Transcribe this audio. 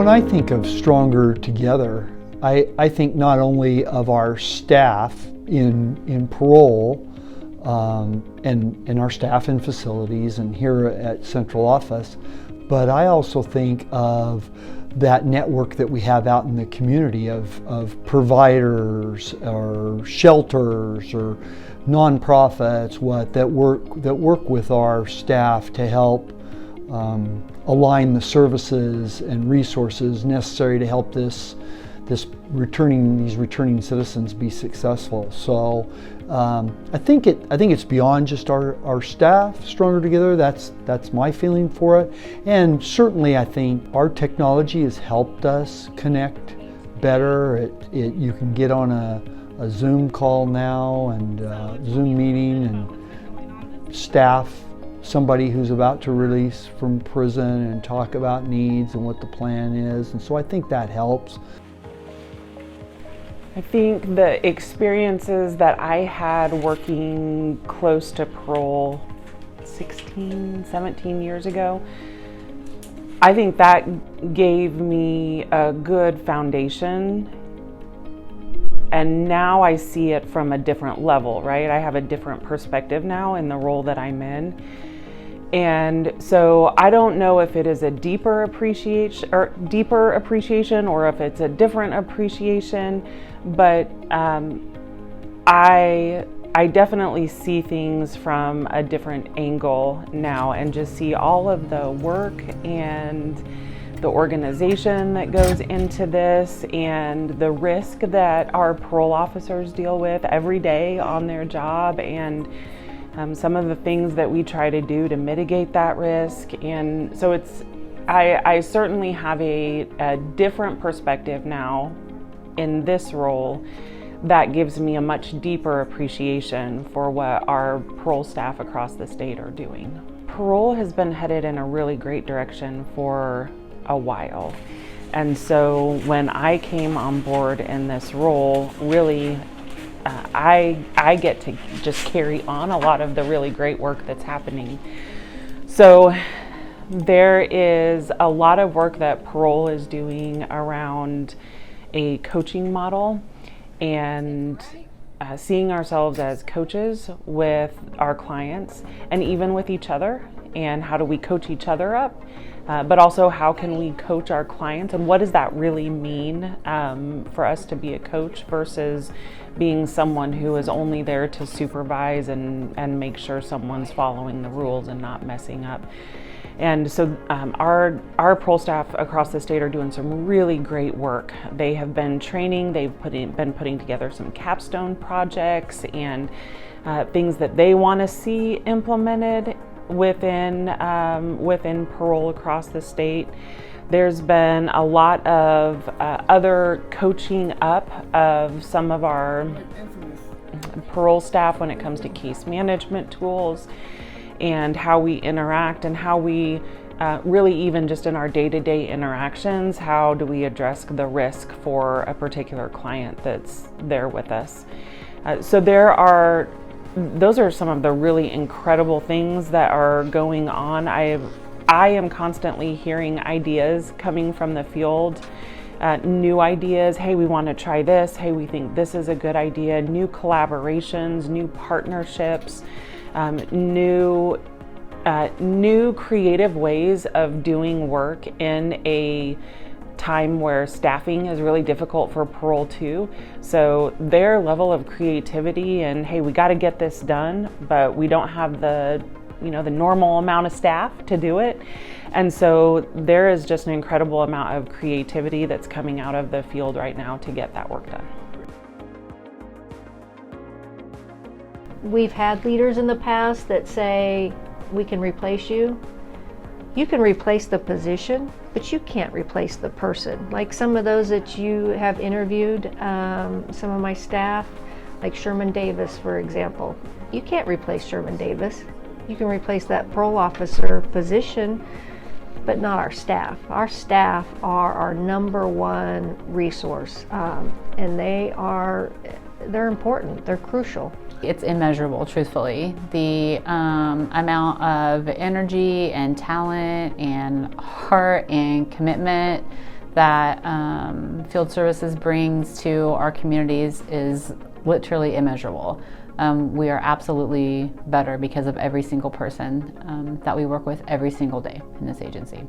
when I think of stronger together, I think not only of our staff in parole and our staff in facilities and here at central office, but I also think of that network that we have out in the community of providers or shelters or nonprofits that work with our staff to help align the services and resources necessary to help these returning citizens be successful. So I think it's beyond just our staff stronger together. That's my feeling for it. And certainly I think our technology has helped us connect better. You can get on a Zoom call now and Zoom meeting and staff somebody who's about to release from prison and talk about needs and what the plan is. And so I think that helps. I think the experiences that I had working close to parole 16, 17 years ago, I think that gave me a good foundation. And now I see it from a different level, right? I have a different perspective now in the role that I'm in. And so I don't know if it is a deeper appreciation or if it's a different appreciation, but I definitely see things from a different angle now and just see all of the work and the organization that goes into this and the risk that our parole officers deal with every day on their job, and some of the things that we try to do to mitigate that risk. And so I certainly have a different perspective now in this role that gives me a much deeper appreciation for what our parole staff across the state are doing. Parole has been headed in a really great direction for a while. And so when I came on board in this role, really I get to just carry on a lot of the really great work that's happening. So there is a lot of work that parole is doing around a coaching model and seeing ourselves as coaches with our clients and even with each other, and how do we coach each other up, but also how can we coach our clients, and what does that really mean for us to be a coach versus being someone who is only there to supervise and make sure someone's following the rules and not messing up. And so our parole staff across the state are doing some really great work. They have been training, they've been putting together some capstone projects and things that they want to see implemented within parole across the state. There's been a lot of other coaching up of some of our parole staff when it comes to case management tools and how we interact and how we really even just in our day-to-day interactions, how do we address the risk for a particular client that's there with us. So those are some of the really incredible things that are going on. I am constantly hearing ideas coming from the field, new ideas. Hey, we want to try this. Hey, we think this is a good idea. New collaborations, new partnerships, new creative ways of doing work in a time where staffing is really difficult for parole too. So their level of creativity and, hey, we got to get this done, but we don't have the normal amount of staff to do it. And so there is just an incredible amount of creativity that's coming out of the field right now to get that work done. We've had leaders in the past that say, we can replace you. You can replace the position, but you can't replace the person. Like some of those that you have interviewed, some of my staff, like Sherman Davis, for example. You can't replace Sherman Davis. You can replace that parole officer position, but not our staff. Our staff are our number one resource, and they're important, they're crucial. It's immeasurable, truthfully. The amount of energy and talent and heart and commitment that field services brings to our communities is literally immeasurable. We are absolutely better because of every single person that we work with every single day in this agency.